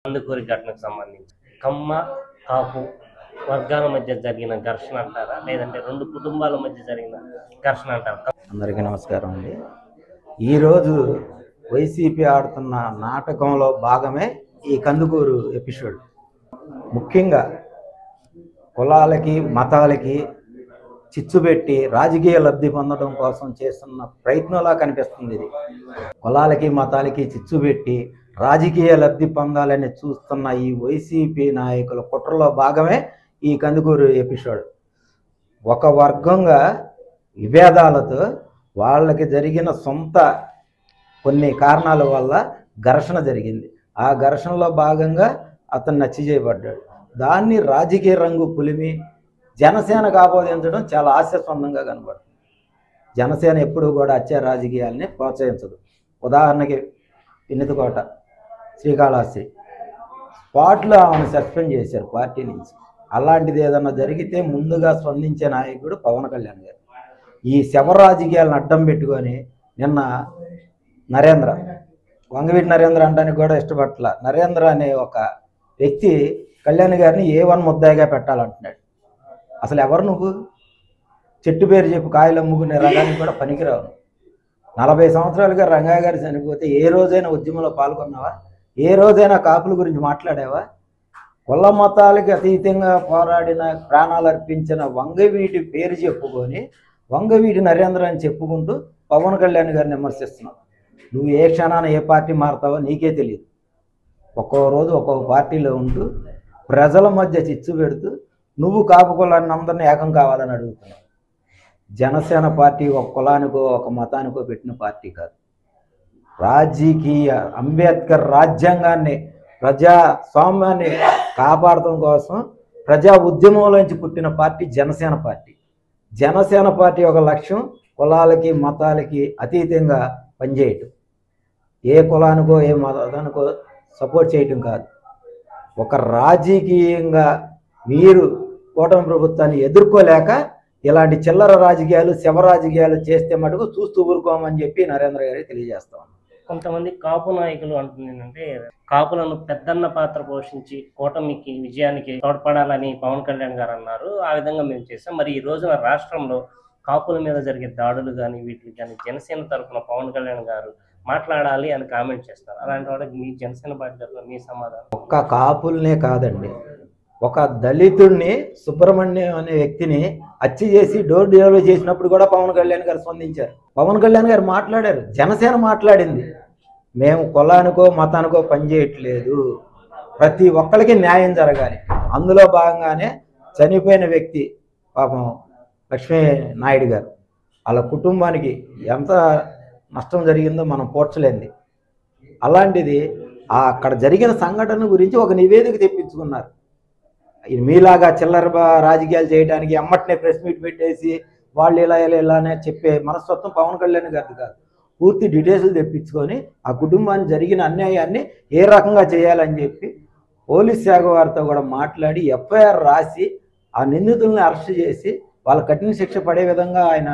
కందుకూరి ఘటనకు సంబంధించి కమ్మ కాపు వర్గాల మధ్య జరిగిన ఘర్షణ అంటారా, లేదంటే రెండు కుటుంబాల మధ్య జరిగిన ఘర్షణ అంటారా? అందరికీ నమస్కారం అండి. ఈరోజు వైసీపీ ఆడుతున్న నాటకంలో భాగమే ఈ కందుకూరు ఎపిసోడ్. ముఖ్యంగా కులాలకి మతాలకి చిచ్చుపెట్టి రాజకీయ లబ్ధి పొందడం కోసం చేస్తున్న ప్రయత్నంలా కనిపిస్తుంది. ఇది కులాలకి మతాలకి చిచ్చుపెట్టి రాజకీయ లబ్ధి పొందాలని చూస్తున్న ఈ వైసీపీ నాయకుల కుట్రలో భాగమే ఈ కందుకూరు ఎపిసోడ్. ఒక వర్గంగా విభేదాలతో వాళ్ళకి జరిగిన సొంత కొన్ని కారణాల వల్ల ఘర్షణ జరిగింది. ఆ ఘర్షణలో భాగంగా అతను నచ్చిచేయబడ్డాడు. దాన్ని రాజకీయ రంగు పులిమి జనసేనకు ఆపోదించడం చాలా హాస్యాస్పందంగా కనబడుతుంది. జనసేన ఎప్పుడూ కూడా హత్య రాజకీయాలని ప్రోత్సహించదు. ఉదాహరణకి వినతికోట శ్రీకాళహస్తి స్పాట్లో ఆమెను సస్పెండ్ చేశారు పార్టీ నుంచి. అలాంటిది ఏదన్నా జరిగితే ముందుగా స్పందించే నాయకుడు పవన్ కళ్యాణ్ గారు. ఈ శవ రాజకీయాలను అడ్డం పెట్టుకొని నిన్న నరేంద్ర, వంగవీటి నరేంద్ర అంటానికి కూడా ఇష్టపట్ల, నరేంద్ర అనే ఒక వ్యక్తి కళ్యాణ్ గారిని A1 ముద్దాయిగా పెట్టాలంటున్నాడు. అసలు ఎవరు నువ్వు? చెట్టు పేరు చెప్పి కాయలు అమ్ముకునే రంగానికి కూడా పనికిరావు. 40 సంవత్సరాలుగా రంగా గారు చనిపోతే ఏ రోజైనా ఉద్యమంలో పాల్గొన్నావా? ఏ రోజైనా కాపుల గురించి మాట్లాడావా? కుల మతాలకి అతీతంగా పోరాడిన ప్రాణాలు అర్పించిన వంగవీటి పేరు చెప్పుకొని వంగవీటి నరేంద్ర అని చెప్పుకుంటూ పవన్ కళ్యాణ్ గారిని విమర్శిస్తున్నావు. నువ్వు ఏ క్షణాన ఏ పార్టీ మారుతావో నీకే తెలియదు. ఒక్కో రోజు ఒక్కొక్క పార్టీలో ఉంటూ ప్రజల మధ్య చిచ్చు పెడుతూ నువ్వు కాపు కులాన్ని అందరినీ ఏకం కావాలని అడుగుతున్నావు. జనసేన పార్టీ ఒక కులానికో ఒక మతానికో పెట్టిన పార్టీ కాదు. రాజకీయ అంబేద్కర్ రాజ్యాంగాన్ని, ప్రజాస్వామ్యాన్ని కాపాడటం కోసం ప్రజా ఉద్యమంలోంచి పుట్టిన party Janasena party. Janasena party ఒక లక్ష్యం కులాలకి మతాలకి అతీతంగా పనిచేయటం. ఏ కులానికో ఏ మతానికో సపోర్ట్ చేయటం కాదు. ఒక రాజకీయంగా మీరు కూటమి ప్రభుత్వాన్ని ఎదుర్కోలేక ఇలాంటి చిల్లర రాజకీయాలు శవ రాజకీయాలు చేస్తే మటుకు చూస్తూ ఊరుకోమని చెప్పి నరేంద్ర గారికి తెలియజేస్తాం. కొంతమంది కాపు నాయకులు అంటుందంటే కాపులను పెద్దన్న పాత్ర పోషించి కూటమికి విజయానికి తోడ్పడాలని పవన్ కళ్యాణ్ గారు అన్నారు. ఆ విధంగా మేము చేసాం. మరి ఈ రోజున రాష్ట్రంలో కాపుల మీద జరిగే దాడులు కానీ వీటికి కానీ జనసేన తరఫున పవన్ కళ్యాణ్ గారు మాట్లాడాలి అని కామెంట్ చేస్తారు. అలాంటి వాళ్ళకి మీ జనసేన పార్టీ తరఫున మీ సమాధానం? ఒక్క కాపుల్నే కాదండి, ఒక దళితుడిని సుబ్రహ్మణ్యం అనే వ్యక్తిని హత్య చేసి డోర్ డెలివరీ చేసినప్పుడు కూడా పవన్ కళ్యాణ్ గారు స్పందించారు. పవన్ కళ్యాణ్ గారు మాట్లాడారు. జనసేన మాట్లాడింది, మేము కులానికో మతానికో పనిచేయట్లేదు, ప్రతి ఒక్కరికి న్యాయం జరగాలి. అందులో భాగంగానే చనిపోయిన వ్యక్తి పాపం లక్ష్మీ నాయుడు గారు, వాళ్ళ కుటుంబానికి ఎంత నష్టం జరిగిందో మనం పోడ్చలేంది. అలాంటిది అక్కడ జరిగిన సంఘటన గురించి ఒక నివేదిక తెప్పించుకున్నారు. మీలాగా చిల్లర రాజకీయాలు చేయడానికి ఎమ్మటనే ప్రెస్ మీట్ పెట్టేసి వాళ్ళు ఇలానే చెప్పే మనస్తత్వం పవన్ కళ్యాణ్ గారిది కాదు. పూర్తి డీటెయిల్స్ తెప్పించుకొని ఆ కుటుంబానికి జరిగిన అన్యాయాన్ని ఏ రకంగా చేయాలని చెప్పి పోలీస్ శాఖ వారితో కూడా మాట్లాడి ఎఫ్ఐఆర్ రాసి ఆ నిందితుల్ని అరెస్ట్ చేసి వాళ్ళ కఠిన శిక్ష పడే విధంగా ఆయన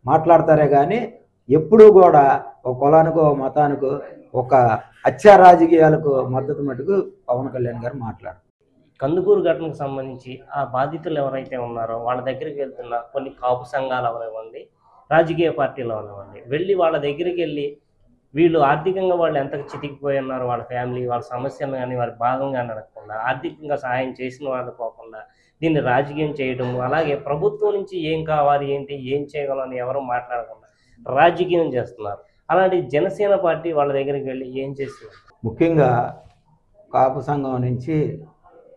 మాట్లాడతారే కానీ ఎప్పుడూ కూడా ఒక కులానికో మతానికో ఒక హత్య రాజకీయాలకు మద్దతు మటుకు పవన్ కళ్యాణ్ గారు మాట్లాడారు. కందుకూరు ఘటనకు సంబంధించి ఆ బాధితులు ఎవరైతే ఉన్నారో వాళ్ళ దగ్గరికి వెళ్తున్న కొన్ని కాపు సంఘాలు అవనివ్వండి, రాజకీయ పార్టీలు అవనివ్వండి, వెళ్ళి వాళ్ళ దగ్గరికి వెళ్ళి వీళ్ళు ఆర్థికంగా వాళ్ళు ఎంతకు చితికిపోయి ఉన్నారో వాళ్ళ ఫ్యామిలీ వాళ్ళ సమస్యలు కానీ వారి భాగంగా నడకుండా ఆర్థికంగా సహాయం చేసిన వాళ్ళు పోకుండా దీన్ని రాజకీయం చేయడం, అలాగే ప్రభుత్వం నుంచి ఏం కావాలి ఏంటి ఏం చేయగలని ఎవరు మాట్లాడకుండా రాజకీయం చేస్తున్నారు. అలాంటి జనసేన పార్టీ వాళ్ళ దగ్గరికి వెళ్ళి ఏం చేస్తున్నారు? ముఖ్యంగా కాపు సంఘం నుంచి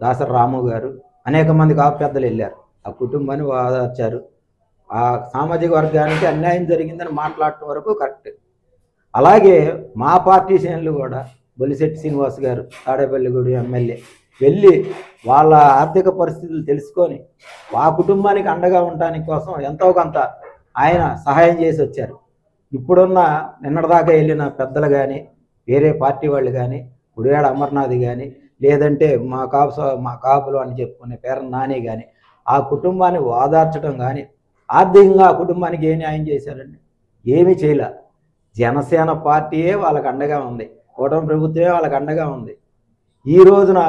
దాసరి రాము గారు, అనేక మంది కాపు పెద్దలు వెళ్ళారు. ఆ కుటుంబాన్ని వాదార్చారు. ఆ సామాజిక వర్గానికి అన్యాయం జరిగిందని మాట్లాడటం వరకు కరెక్ట్. అలాగే మా పార్టీ శ్రేణులు కూడా బొలిశెట్టి శ్రీనివాస్ గారు తాడేపల్లిగూడి ఎమ్మెల్యే వెళ్ళి వాళ్ళ ఆర్థిక పరిస్థితులు తెలుసుకొని ఆ కుటుంబానికి అండగా ఉండటానికి కోసం ఎంతో కొంత ఆయన సహాయం చేసి వచ్చారు. ఇప్పుడున్న నిన్నటిదాకా వెళ్ళిన పెద్దలు కానీ వేరే పార్టీ వాళ్ళు కానీ గుడివాడ అమర్నాథ్ కానీ లేదంటే మా కాపులు అని చెప్పుకునే పేరు నాని కానీ ఆ కుటుంబాన్ని ఓదార్చడం కానీ ఆర్థికంగా ఆ కుటుంబానికి ఏ న్యాయం చేశారండి? ఏమీ చేయలే. జనసేన పార్టీయే వాళ్ళకి అండగా ఉంది, కూటమి ప్రభుత్వమే వాళ్ళకి అండగా ఉంది. ఈ రోజున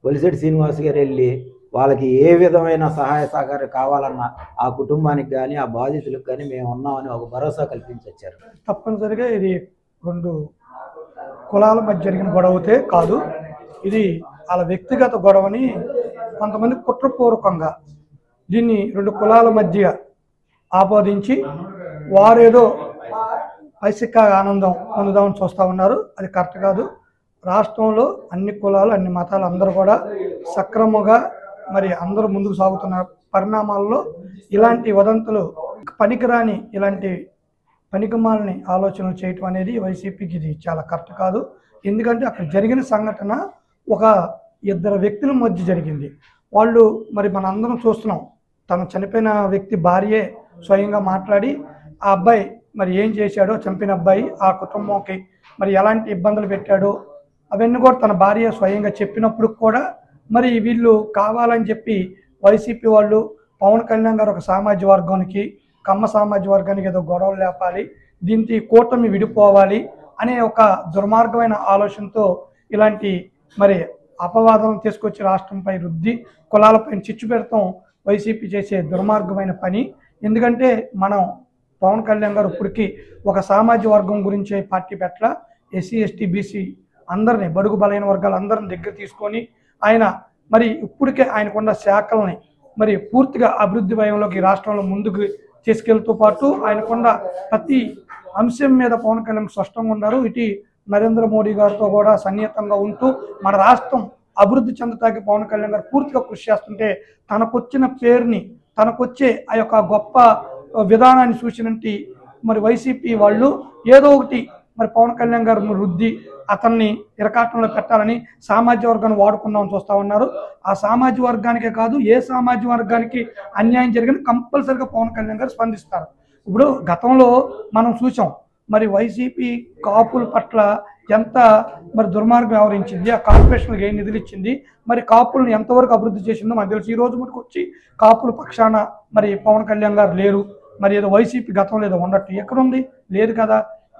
వలిశెట్టి శ్రీనివాస్ గారు వెళ్ళి వాళ్ళకి ఏ విధమైన సహాయ సహకారం కావాలన్నా ఆ కుటుంబానికి కానీ ఆ బాధితులకు కానీ మేము ఉన్నామని ఒక భరోసా కల్పించి వచ్చారు. తప్పనిసరిగా ఇది 2 కులాల మధ్య జరిగిన గొడవతే కాదు, ఇది వాళ్ళ వ్యక్తిగత గొడవని కొంతమంది కుట్రపూర్వకంగా దీన్ని 2 కులాల మధ్య ఆపాదించి వారేదో ఐసిక ఆనందం పొందుదామని చూస్తూ ఉన్నారు. అది కరెక్ట్ కాదు. రాష్ట్రంలో అన్ని కులాలు అన్ని మతాలు అందరూ కూడా సక్రమంగా మరి అందరూ ముందుకు సాగుతున్న పరిణామాల్లో ఇలాంటి వదంతులు పనికిరాని ఇలాంటి పనికిమాలని ఆలోచనలు చేయటం అనేది వైసీపీకి ఇది చాలా కరెక్ట్ కాదు. ఎందుకంటే అక్కడ జరిగిన సంఘటన ఒక 2 వ్యక్తుల మధ్య జరిగింది. వాళ్ళు మరి మన అందరం చూస్తున్నాం, తను చనిపోయిన వ్యక్తి భార్యే స్వయంగా మాట్లాడి ఆ అబ్బాయి మరి ఏం చేశాడో, చంపిన అబ్బాయి ఆ కుటుంబంకి మరి ఎలాంటి ఇబ్బందులు పెట్టాడో అవన్నీ కూడా తన భార్య స్వయంగా చెప్పినప్పుడు కూడా మరి వీళ్ళు కావాలని చెప్పి వైసీపీ వాళ్ళు పవన్ కళ్యాణ్ గారు ఒక సామాజిక వర్గానికి, కమ్మ సామాజిక వర్గానికి ఏదో గొడవలు లేపాలి, దీంతో కూటమి విడిపోవాలి అనే ఒక దుర్మార్గమైన ఆలోచనతో ఇలాంటి మరి అపవాదాలను తీసుకొచ్చి రాష్ట్రంపై రుద్ది కులాలపై చిచ్చు పెడతాం వైసీపీ చేసే దుర్మార్గమైన పని. ఎందుకంటే మనం పవన్ కళ్యాణ్ గారు ఇప్పటికీ ఒక సామాజిక వర్గం గురించి పార్టీ పెట్టల, ఎస్సీ ఎస్టీ బీసీ అందరినీ, బడుగు బలైన వర్గాలు అందరిని దగ్గర తీసుకొని ఆయన మరి ఇప్పటికే ఆయనకున్న శాఖల్ని మరి పూర్తిగా అభివృద్ధి భయంలోకి రాష్ట్రంలో ముందుకు తీసుకెళ్తూ పాటు ఆయనకున్న ప్రతి అంశం మీద పవన్ కళ్యాణ్ స్పష్టంగా ఉన్నారు. ఇటు నరేంద్ర మోడీ గారితో కూడా సన్నిహితంగా ఉంటూ మన రాష్ట్రం అభివృద్ధి చెందటానికి పవన్ కళ్యాణ్ గారు పూర్తిగా కృషి చేస్తుంటే తనకొచ్చిన పేరుని, తనకొచ్చే ఆ యొక్క గొప్ప విధానాన్ని చూసినట్టు మరి వైసీపీ వాళ్ళు ఏదో ఒకటి మరి పవన్ కళ్యాణ్ గారు రుద్ది అతన్ని ఇరకాటంలో పెట్టాలని సామాజిక వర్గాన్ని వాడుకుందామని చూస్తూ ఉన్నారు. ఆ సామాజిక వర్గానికే కాదు, ఏ సామాజిక వర్గానికి అన్యాయం జరిగిన కంపల్సరిగా పవన్ కళ్యాణ్ గారు స్పందిస్తారు. ఇప్పుడు గతంలో మనం చూసాం మరి వైసీపీ కాపుల పట్ల ఎంత మరి దుర్మార్గం వ్యవహరించింది, ఆ కార్పొరేషన్కి ఏ నిధులు ఇచ్చింది, మరి కాపులను ఎంతవరకు అభివృద్ధి చేసిందో మనకు తెలుసు. ఈ రోజు మటుకు వచ్చి కాపుల పక్షాన మరి పవన్ కళ్యాణ్ గారు లేరు, మరి ఏదో వైసీపీ గతంలో ఏదో ఉండట్టు ఎక్కడుంది, లేదు కదా.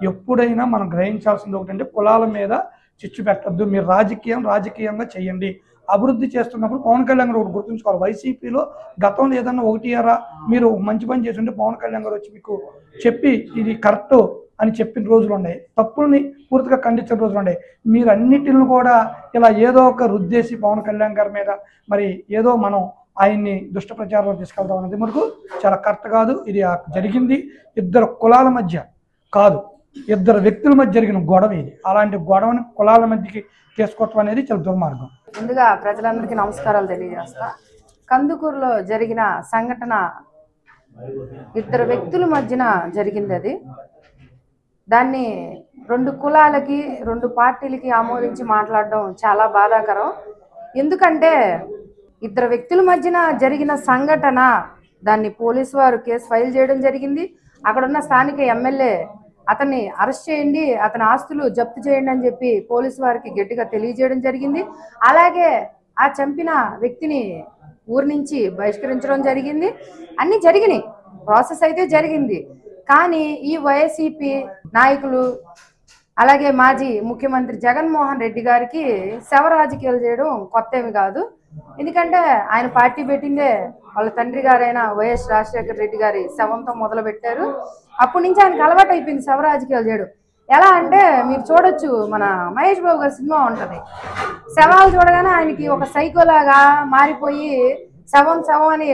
ఎప్పుడైనా మనం గ్రహించాల్సింది ఒకటంటే కులాల మీద చిచ్చు పెట్టద్దు, మీరు రాజకీయంగా చేయండి. అభివృద్ధి చేస్తున్నప్పుడు పవన్ కళ్యాణ్ గారు ఒకటి గుర్తుంచుకోవాలి, వైసీపీలో గతంలో ఏదన్నా ఒకటియారా మీరు మంచి పని చేస్తుంటే పవన్ కళ్యాణ్ గారు వచ్చి మీకు చెప్పి ఇది కరెక్ట్ అని చెప్పిన రోజులు ఉన్నాయి, తప్పుల్ని పూర్తిగా ఖండించిన రోజులు ఉన్నాయి. మీరు అన్నిటిని కూడా ఇలా ఏదో ఒక రుద్దేసి పవన్ కళ్యాణ్ గారి మీద మరి ఏదో మనం ఆయన్ని దుష్ట ప్రచారంలో తీసుకెళ్తాం అనేది మనకు చాలా కరెక్ట్ కాదు. ఇది జరిగింది 2 కులాల మధ్య కాదు, 2 వ్యక్తుల మధ్య జరిగిన గొడవ ఇది. అలాంటి గొడవని కులాల మధ్యకి తీసుకోవటం అనేది చాలా దుర్మార్గం. ముందుగా ప్రజలందరికీ నమస్కారాలు తెలియజేస్తా. కందుకూరులో జరిగిన సంఘటన 2 వ్యక్తుల మధ్యన జరిగింది. అది దాన్ని 2 కులాలకి 2 పార్టీలకి ఆమోదించి మాట్లాడడం చాలా బాధాకరం. ఎందుకంటే 2 వ్యక్తుల మధ్యన జరిగిన సంఘటన, దాన్ని పోలీసు వారు కేసు ఫైల్ చేయడం జరిగింది. అక్కడ ఉన్న స్థానిక ఎమ్మెల్యే అతన్ని అరెస్ట్ చేయండి, అతని ఆస్తులు జప్తు చేయండి అని చెప్పి పోలీసు వారికి గట్టిగా తెలియజేయడం జరిగింది. అలాగే ఆ చంపిన వ్యక్తిని ఊరి నుంచి బహిష్కరించడం జరిగింది. అన్ని జరిగినాయి, ప్రాసెస్ అయితే జరిగింది. కానీ ఈ వైసీపీ నాయకులు అలాగే మాజీ ముఖ్యమంత్రి జగన్మోహన్ రెడ్డి గారికి శవ రాజకీయాలు చేయడం కొత్త ఏమి కాదు. ఎందుకంటే ఆయన పార్టీ పెట్టిందే వాళ్ళ తండ్రి గారైన వైఎస్ రాజశేఖర రెడ్డి గారి శవంతో మొదలు పెట్టారు. అప్పటి నుంచి ఆయనకు అలవాటు అయిపోయింది శవ రాజకీయాలు చేయడం. ఎలా అంటే మీరు చూడొచ్చు, మన మహేష్ బాబు గారి సినిమా ఉంటుంది, శవాలు చూడగానే ఆయనకి ఒక సైకోలాగా మారిపోయి శవం అని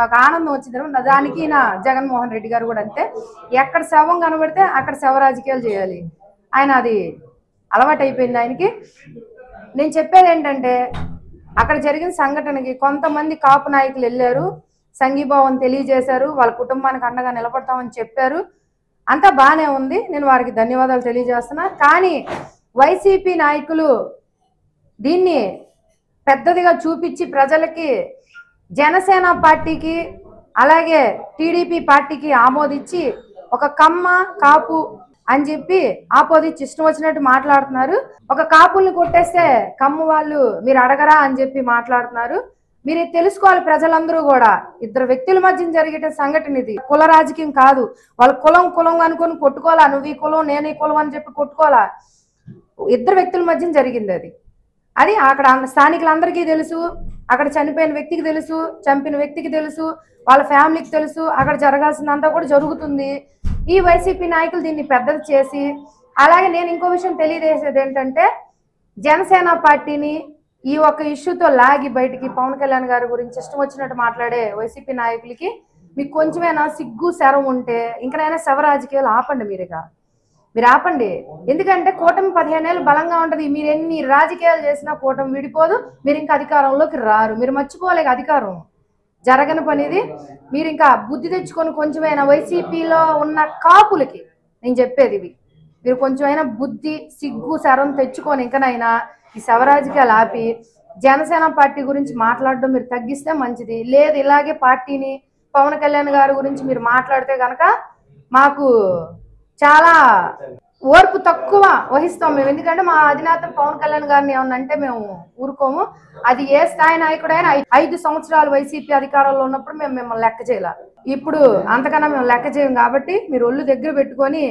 ఒక ఆనందం వచ్చింది. దానికి నా జగన్మోహన్ రెడ్డి గారు కూడా అంతే, ఎక్కడ శవం కనబడితే అక్కడ శవ రాజకీయాలు చేయాలి. ఆయన అది అలవాటు అయిపోయింది ఆయనకి. నేను చెప్పేది ఏంటంటే, అక్కడ జరిగిన సంఘటనకి కొంతమంది కాపు నాయకులు వెళ్ళారు, సంఘీభావం తెలియజేశారు, వాళ్ళ కుటుంబానికి అండగా నిలబడతామని చెప్పారు. అంతా బాగానే ఉంది, నేను వారికి ధన్యవాదాలు తెలియజేస్తున్నా. కానీ వైసీపీ నాయకులు దీన్ని పెద్దదిగా చూపించి ప్రజలకి జనసేన పార్టీకి అలాగే టీడీపీ పార్టీకి ఆమోదించి ఒక కమ్మ కాపు అని చెప్పి ఆపోజిట్ ఇష్టం వచ్చినట్టు మాట్లాడుతున్నారు. ఒక కాపుల్ని కొట్టేస్తే కమ్ము వాళ్ళు మీరు అడగరా అని చెప్పి మాట్లాడుతున్నారు. మీరు తెలుసుకోవాలి ప్రజలందరూ కూడా, 2 వ్యక్తుల మధ్య జరిగే సంఘటన ఇది. కుల రాజకీయం కాదు. వాళ్ళ కులం అనుకొని కొట్టుకోవాలా, నువ్వు ఈ కులం నేను ఈ కులం అని చెప్పి కొట్టుకోవాలా. 2 వ్యక్తుల మధ్య జరిగింది అది. అది అక్కడ స్థానికులందరికీ తెలుసు, అక్కడ చనిపోయిన వ్యక్తికి తెలుసు, చంపిన వ్యక్తికి తెలుసు, వాళ్ళ ఫ్యామిలీకి తెలుసు, అక్కడ జరగాల్సిందంతా కూడా జరుగుతుంది. ఈ వైసీపీ నాయకులు దీన్ని పెద్దది చేసి, అలాగే నేను ఇంకో విషయం తెలియజేసేది ఏంటంటే, జనసేన పార్టీని ఈ ఒక్క ఇష్యూతో లాగి బయటికి పవన్ కళ్యాణ్ గారి గురించి ఇష్టం వచ్చినట్టు మాట్లాడే వైసీపీ నాయకులకి మీకు కొంచెమైనా సిగ్గు శరం ఉంటే ఇంకనైనా శవ రాజకీయాలు ఆపండి. మీరు ఆపండి. ఎందుకంటే కూటమి 15 ఏళ్ళు బలంగా ఉంటది. మీరు ఎన్ని రాజకీయాలు చేసినా కూటమి విడిపోదు. మీరు ఇంకా అధికారంలోకి రారు. మీరు మర్చిపోలేక అధికారం జరగని పనిది. మీరు ఇంకా బుద్ధి తెచ్చుకొని కొంచెమైనా వైసీపీలో ఉన్న కాపులకి నేను చెప్పేది ఇవి, మీరు కొంచెమైనా బుద్ధి సిగ్గు శరం తెచ్చుకొని ఇంకనైనా ఈ శవ రాజకీయాలు ఆపి జనసేన పార్టీ గురించి మాట్లాడడం మీరు తగ్గిస్తే మంచిది. లేదు ఇలాగే పార్టీని పవన్ కళ్యాణ్ గారి గురించి మీరు మాట్లాడితే కనుక మాకు చాలా ఓర్పు తక్కువ వహిస్తాం మేము. ఎందుకంటే మా అధినేత పవన్ కళ్యాణ్ గారిని ఏమన్నంటే మేము ఊరుకోము. అది ఏ స్థాయి నాయకుడైనా 5 సంవత్సరాలు వైసీపీ అధికారంలో ఉన్నప్పుడు మేము మిమ్మల్ని లెక్క చేయాల. ఇప్పుడు అంతకన్నా మేము లెక్క చేయం. కాబట్టి మీరు ఒళ్ళు దగ్గర పెట్టుకొని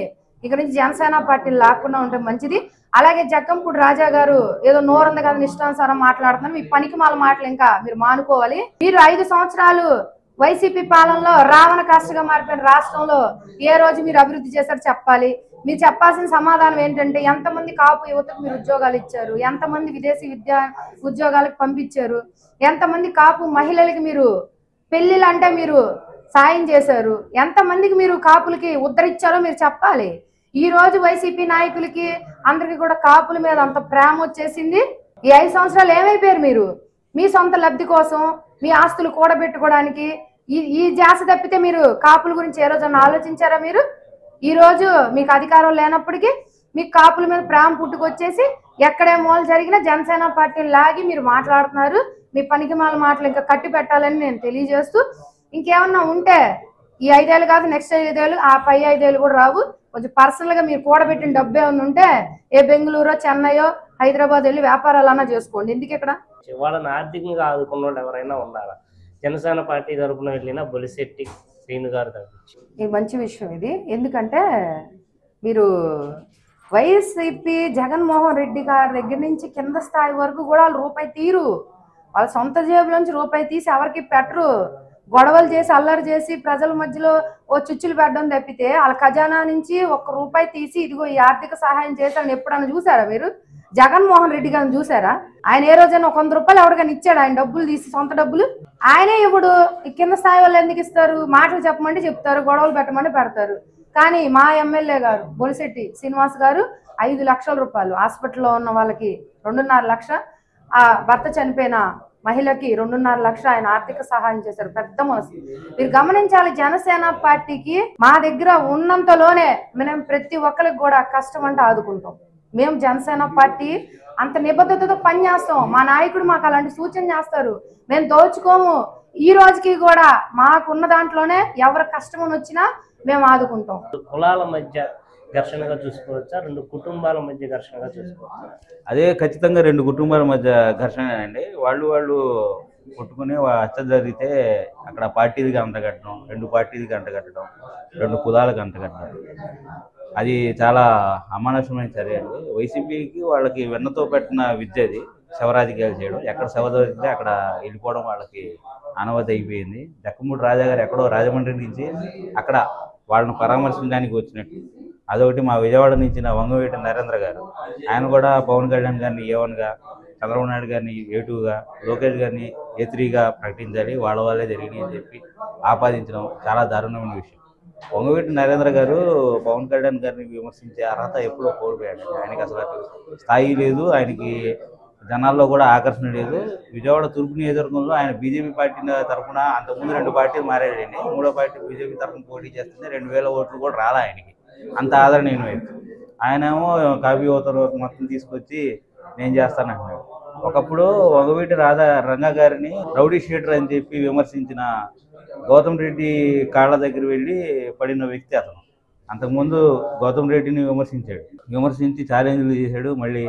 ఇక నుంచి జనసేన పార్టీని లాక్కుండా ఉంటే మంచిది. అలాగే జక్కంపూడి రాజా గారు ఏదో నోరంద కదా ఇష్టానుసారం మాట్లాడుతున్నారు. మీ పనికి మాల మాటలు ఇంకా మీరు మానుకోవాలి. మీరు 5 సంవత్సరాలు వైసీపీ పాలనలో రావణ కాష్టగా మారిపోయిన రాష్ట్రంలో ఏ రోజు మీరు అభివృద్ధి చేశారో చెప్పాలి. మీరు చెప్పాల్సిన సమాధానం ఏంటంటే, ఎంతమంది కాపు యువతకు మీరు ఉద్యోగాలు ఇచ్చారు, ఎంతమంది విదేశీ ఉద్యోగాలకు పంపించారు, ఎంతమంది కాపు మహిళలకి మీరు పెళ్లిళ్ళు అంటే మీరు సాయం చేశారు, ఎంతమందికి మీరు కాపులకి ఉద్ధరించారో మీరు చెప్పాలి. ఈ రోజు వైసీపీ నాయకులకి అందరికి కూడా కాపుల మీద అంత ప్రేమ వచ్చేసింది. ఈ 5 సంవత్సరాలు ఏమైపోయారు మీరు? మీ సొంత లబ్ధి కోసం, మీ ఆస్తులు కూడబెట్టుకోవడానికి ఈ జాస తప్పితే మీరు కాపుల గురించి ఏ రోజన్నా ఆలోచించారా? మీరు ఈ రోజు మీకు అధికారం లేనప్పటికీ మీకు కాపుల మీద ప్రేమ పుట్టుకొచ్చేసి ఎక్కడే మూల జరిగినా జనసేన పార్టీని లాగి మీరు మాట్లాడుతున్నారు. మీ పనికిమాల మాటలు ఇంకా కట్టి పెట్టాలని నేను తెలియజేస్తూ, ఇంకేమన్నా ఉంటే ఈ 5 ఏళ్ళు కాదు నెక్స్ట్ 5 ఏళ్ళు, ఆ పై 5 ఏళ్ళు కూడా రావు. కొంచెం పర్సనల్ గా మీరు కూడబెట్టిన డబ్బు ఏమన్నా ఉంటే ఏ బెంగళూరో చెన్నైయో హైదరాబాద్ వెళ్ళి వ్యాపారాలన్నా చేసుకోండి. ఎందుకు ఇక్కడ వాళ్ళని ఆర్థికంగా ఆదుకున్న వాళ్ళు ఎవరైనా ఉన్నారా? జనసేన పార్టీ తరఫున వెళ్ళిన బొలిశెట్టి శ్రీను గారు తగ్గించి ఇది మంచి విషయం. ఇది ఎందుకంటే మీరు వైసీపీ జగన్మోహన్ రెడ్డి గారి దగ్గర నుంచి కింద స్థాయి వరకు కూడా వాళ్ళు రూపాయి తీరు, వాళ్ళ సొంత జేబులోంచి రూపాయి తీసి ఎవరికి పెట్టరు. గొడవలు చేసి అల్లరి చేసి ప్రజల మధ్యలో ఓ చుచ్చులు పెట్టడం తప్పితే వాళ్ళ ఖజానా నుంచి 1 రూపాయి తీసి ఇదిగో ఈ ఆర్థిక సహాయం చేశారని ఎప్పుడన్నా చూసారా మీరు? జగన్మోహన్ రెడ్డి గారిని చూసారా? ఆయన ఏ రోజైనా 100 రూపాయలు ఎవరికైనా ఇచ్చాడు? ఆయన డబ్బులు తీసి సొంత డబ్బులు ఆయనే ఇవ్వడు. ఈ కింద స్థాయి వాళ్ళు ఎందుకు ఇస్తారు? మాటలు చెప్పమంటే చెప్తారు, గొడవలు పెట్టమంటే పెడతారు. కానీ మా ఎమ్మెల్యే గారు బొలిశెట్టి శ్రీనివాస్ గారు 5 లక్షల రూపాయలు, హాస్పిటల్లో ఉన్న వాళ్ళకి 2.5 లక్ష, ఆ భర్త చనిపోయిన మహిళకి 2.5 లక్ష ఆయన ఆర్థిక సహాయం చేశారు. పెద్ద మనసు. మీరు గమనించాలి, జనసేన పార్టీకి మా దగ్గర ఉన్నంతలోనే మేము ప్రతి ఒక్కరికి కూడా కష్టం అంటే ఆదుకుంటాం. మేము జనసేన పార్టీ అంత నిబద్ధతతో పనిచేస్తాం. మా నాయకుడు మాకు అలాంటి సూచన చేస్తారు. మేము దోచుకోము. ఈ రోజుకి కూడా మాకున్న దాంట్లోనే ఎవరి కష్టం వచ్చినా మేము ఆదుకుంటాం. కులాల మధ్య ఘర్షణగా చూసుకోవచ్చా, 2 కుటుంబాల మధ్య ఘర్షణగా చూసుకోవచ్చా? అదే ఖచ్చితంగా 2 కుటుంబాల మధ్య ఘర్షణ అండి. వాళ్ళు కొట్టుకుని హత్య జరిగితే అక్కడ పార్టీలకి అంటగట్టడం, 2 పార్టీలకి అంటగట్టడం, 2 కులాలకు అంటగట్టడం, అది చాలా అమానుషమైన చర్య అండి. వైసీపీకి వాళ్ళకి వెన్నతో పెట్టిన విద్య అది, శవరాజకీయాలు చేయడం. ఎక్కడ శవ దొరికితే అక్కడ వెళ్ళిపోవడం వాళ్ళకి ఆనవాయితీ అయిపోయింది. జక్కంపూడి రాజా గారు ఎక్కడో రాజమండ్రి నుంచి అక్కడ వాళ్ళని పరామర్శించడానికి వచ్చినట్టు. అదొకటి. మా విజయవాడ నుంచి వంగవీటి నరేంద్ర గారు, ఆయన కూడా పవన్ కళ్యాణ్ గారిని A1గా, చంద్రబాబు నాయుడు గారిని A2గా, లోకేష్ గారిని A3గా ప్రకటించాలి, వాళ్ళే జరిగినాయి అని చెప్పి ఆపాదించడం చాలా దారుణమైన విషయం. వంగవీటి నరేంద్ర గారు పవన్ కళ్యాణ్ గారిని విమర్శించే అర్హత ఎప్పుడో కోల్పోయాడు. ఆయనకి అసలు స్థాయి లేదు, ఆయనకి జనాల్లో కూడా ఆకర్షణ లేదు. విజయవాడ తూర్పు నియోజకవర్గంలో ఆయన బీజేపీ పార్టీ తరఫున అంతకుముందు 2 పార్టీలు మారాడండి. 3వ పార్టీ బీజేపీ తరఫున పోటీ చేస్తుంటే 2000 ఓట్లు కూడా రాలా ఆయనకి. అంత ఆదరణీయ వ్యక్తి. ఆయనేమో కాపీ ఓతరు మొత్తం తీసుకొచ్చి నేను చేస్తానంటున్నాడు. ఒకప్పుడు వంగవీటి రంగా గారిని రౌడీ షీటర్ అని చెప్పి విమర్శించిన గౌతమ్ రెడ్డి కాళ్ళ దగ్గర వెళ్ళి పడిన వ్యక్తి అతను. అంతకుముందు గౌతమ్ రెడ్డిని విమర్శించి ఛాలెంజ్లు చేశాడు. మళ్ళీ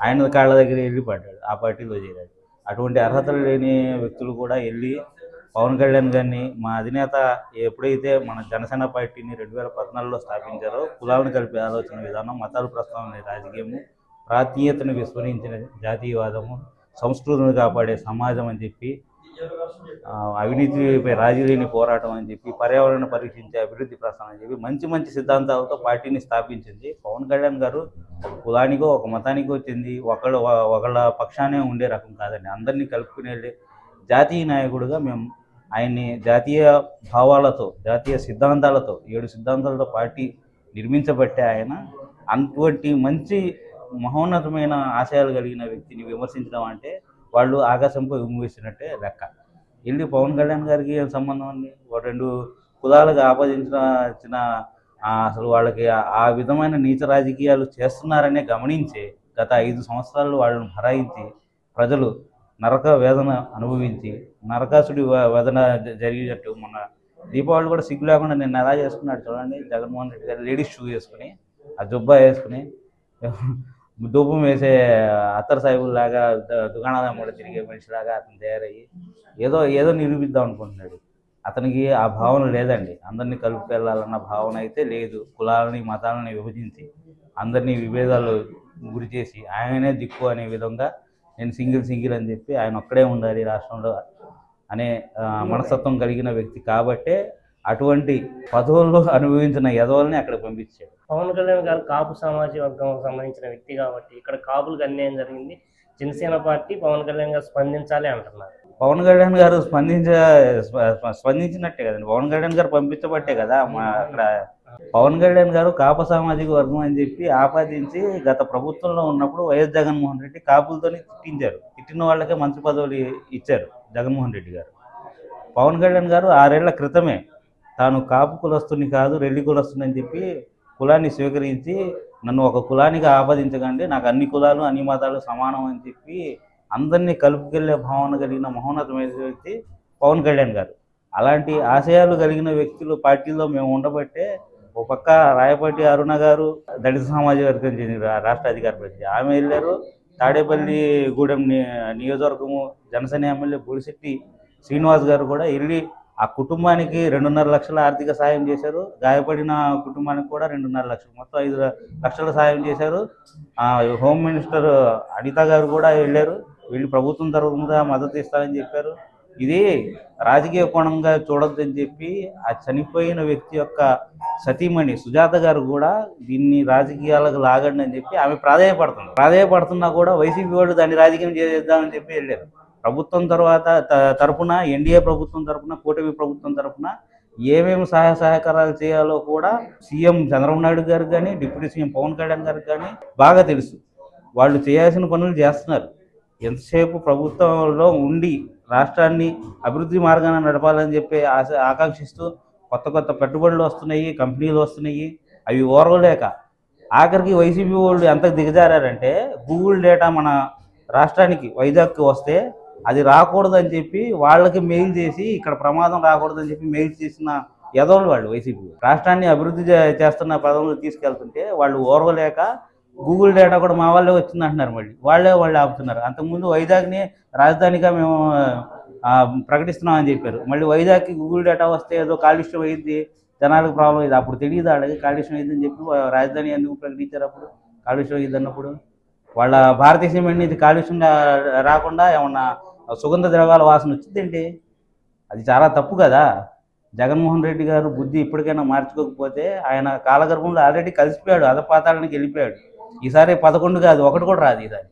ఆయన కాళ్ళ దగ్గర వెళ్ళి పడ్డాడు, ఆ పార్టీలో చేరాడు. అటువంటి అర్హతలు లేని వ్యక్తులు కూడా వెళ్ళి పవన్ కళ్యాణ్ గారిని, మా అధినేత ఎప్పుడైతే మన జనసేన పార్టీని 2014లో స్థాపించారో కులాలను కలిపే ఆలోచన విధానం, మతాలు ప్రస్తావన రాజకీయము, ప్రాంతీయతను విస్మరించిన జాతీయవాదము, సంస్కృతిని కాపాడే సమాజం అని చెప్పి, అవినీతిపై రాజీ లేని పోరాటం అని చెప్పి, పర్యావరణ పరీక్షించే అభివృద్ధి ప్రస్థానం అని చెప్పి మంచి మంచి సిద్ధాంతాలతో పార్టీని స్థాపించింది. పవన్ కళ్యాణ్ గారు ఒక కులానికో ఒక మతానికో చెంది ఒకళ్ళ పక్షానే ఉండే రకం కాదండి. అందరినీ కలుపుకునే జాతీయ నాయకుడిగా మేము ఆయన్ని జాతీయ భావాలతో, జాతీయ సిద్ధాంతాలతో, 7 సిద్ధాంతాలతో పార్టీ నిర్మించబట్టే ఆయన అటువంటి మంచి మహోన్నతమైన ఆశయాలు కలిగిన వ్యక్తిని విమర్శించడం అంటే వాళ్ళు ఆకాశంపై ఉమ్మివేసినట్టే లెక్క. వెళ్ళి పవన్ కళ్యాణ్ గారికి ఏం సంబంధం అండి? 2 కులాలకు ఆపాదించిన అసలు వాళ్ళకి ఆ విధమైన నీచ రాజకీయాలు చేస్తున్నారనే గమనించి గత 5 సంవత్సరాలు వాళ్ళని భరాయించి ప్రజలు నరక వేదన అనుభవించి నరకాసుడి వేదన జరిగినట్టు మొన్న దీపావళి కూడా సిగ్గు లేకుండా నేను ఎలా చేసుకున్నాడు చూడండి. జగన్మోహన్ రెడ్డి గారు లేడీస్ షూ వేసుకుని, ఆ జుబ్బా వేసుకుని, ధూపం వేసే అత్తర్ సాహిబుల్లాగా దుకాణాల అమ్మడ తిరిగే మనిషిలాగా అతను తయారయ్యి ఏదో నిరూపిద్దాం అనుకుంటున్నాడు. అతనికి ఆ భావన లేదండి. అందరినీ కలుపుకెళ్ళాలన్న భావన అయితే లేదు. కులాలని మతాలని విభజించి అందరినీ విభేదాలు గురి చేసి ఆయనే దిక్కు అనే విధంగా నేను సింగిల్ అని చెప్పి ఆయన ఒక్కడే ఉండాలి రాష్ట్రంలో అనే మనస్తత్వం కలిగిన వ్యక్తి కాబట్టే అటువంటి పదవుల్లో అనుభవించిన యదవుల్ని అక్కడ పంపించాడు. పవన్ కళ్యాణ్ గారు కాపు సామాజిక వర్గం సంబంధించిన వ్యక్తి కాబట్టి ఇక్కడ కాపులకు అన్యాయం జరిగింది. జనసేన పార్టీ పవన్ కళ్యాణ్ గారు స్పందించాలి అంటున్నారు. పవన్ కళ్యాణ్ గారు స్పందించినట్టే కదండి. పవన్ కళ్యాణ్ గారు పంపించబట్టే కదా అక్కడ పవన్ కళ్యాణ్ గారు కాపు సామాజిక వర్గం అని చెప్పి ఆపాదించి గత ప్రభుత్వంలో ఉన్నప్పుడు వైఎస్ జగన్మోహన్ రెడ్డి కాపులతోనే తిట్టించారు. తిట్టిన వాళ్ళకే మంత్రి పదవులు ఇచ్చారు జగన్మోహన్ రెడ్డి గారు. పవన్ కళ్యాణ్ గారు 6 ఏళ్ల క్రితమే తాను కాపు కులస్తుని కాదు రెడ్డి కులస్తుని అని చెప్పి కులాన్ని స్వీకరించి నన్ను ఒక కులానికి ఆపాదించకండి, నాకు అన్ని కులాలు అన్ని మతాలు సమానం అని చెప్పి అందరినీ కలుపుకెళ్లే భావన కలిగిన మహోన్నతమైన వ్యక్తి పవన్ కళ్యాణ్ గారు. అలాంటి ఆశయాలు కలిగిన వ్యక్తులు పార్టీలో మేము ఉండబట్టే ఒక పక్క రాయపాటి అరుణ గారు దళిత సామాజిక వర్గం చెందిన రాష్ట్ర అధికార ప్రతినిధి, ఆమె వెళ్ళారు. తాడేపల్లి గూడెం నియోజకవర్గము జనసేన ఎమ్మెల్యే బొలిశెట్టి శ్రీనివాస్ గారు కూడా వెళ్ళి ఆ కుటుంబానికి 2.5 లక్షల ఆర్థిక సాయం చేశారు. గాయపడిన కుటుంబానికి కూడా 2.5 లక్షలు, మొత్తం 5 లక్షల సాయం చేశారు. హోమ్ మినిస్టర్ అనిత గారు కూడా వెళ్ళారు. వీళ్ళు ప్రభుత్వం తరఫున మద్దతు ఇస్తారని చెప్పారు. ఇది రాజకీయ కోణంగా చూడొద్దని చెప్పి ఆ చనిపోయిన వ్యక్తి యొక్క సతీమణి సుజాత గారు కూడా దీన్ని రాజకీయాలకు లాగండి అని చెప్పి ఆమె ప్రాధాయపడుతున్నా కూడా వైసీపీ వాళ్ళు దాన్ని రాజకీయం చేద్దామని చెప్పి వెళ్ళారు. ప్రభుత్వం తరఫున ఎన్డీఏ ప్రభుత్వం తరఫున కూటమి ప్రభుత్వం తరఫున ఏమేమి సహాయ సహకారాలు చేయాలో కూడా సీఎం చంద్రబాబు నాయుడు గారికి కానీ డిప్యూటీ సీఎం పవన్ కళ్యాణ్ గారికి కానీ బాగా తెలుసు. వాళ్ళు చేయాల్సిన పనులు చేస్తున్నారు. ఎంతసేపు ప్రభుత్వంలో ఉండి రాష్ట్రాన్ని అభివృద్ధి మార్గాన్ని నడపాలని చెప్పి ఆకాంక్షిస్తూ కొత్త పెట్టుబడులు వస్తున్నాయి, కంపెనీలు వస్తున్నాయి. అవి ఓర్వలేక ఆఖరికి వైసీపీ వాళ్ళు ఎంత దిగజారంటే గూగుల్ డేటా మన రాష్ట్రానికి వైజాగ్కి వస్తే అది రాకూడదని చెప్పి వాళ్ళకి మెయిల్ చేసి ఇక్కడ ప్రమాదం రాకూడదని చెప్పి మెయిల్ చేసిన ఎదవలు వాళ్ళు వైసీపీ. రాష్ట్రాన్ని అభివృద్ధి చేస్తున్న పదంలో తీసుకెళ్తుంటే వాళ్ళు ఓర్వలేక గూగుల్ డేటా కూడా మా వాళ్ళే వచ్చింది అంటున్నారు. మళ్ళీ వాళ్ళే ఆపుతున్నారు. అంతకుముందు వైజాగ్ని రాజధానిగా మేము ప్రకటిస్తున్నామని చెప్పారు. మళ్ళీ వైజాగ్కి గూగుల్ డేటా వస్తే ఏదో కాలుష్యం అయ్యింది, జనాలకు ప్రాబ్లం అయ్యింది. అప్పుడు తెలియదు వాళ్ళకి కాలుష్యం అయ్యిందని చెప్పి రాజధాని ఎందుకు ప్రకటించారు? అప్పుడు కాలుష్యం అయ్యింది అన్నప్పుడు వాళ్ళ భారతీయ సిమెంట్ నుంచి కాలుష్యం రాకుండా ఏమన్నా సుగంధ ద్రవ్యాల వాసన వచ్చిందేంటి? అది చాలా తప్పు కదా. జగన్మోహన్ రెడ్డి గారు బుద్ధి ఇప్పటికైనా మార్చుకోకపోతే ఆయన కాలగర్భంలో ఆల్రెడీ కలిసిపోయాడు, అధపాతాళానికి వెళ్ళిపోయాడు. ఈసారి 11 కాదు 1 కూడా రాదు ఈసారి.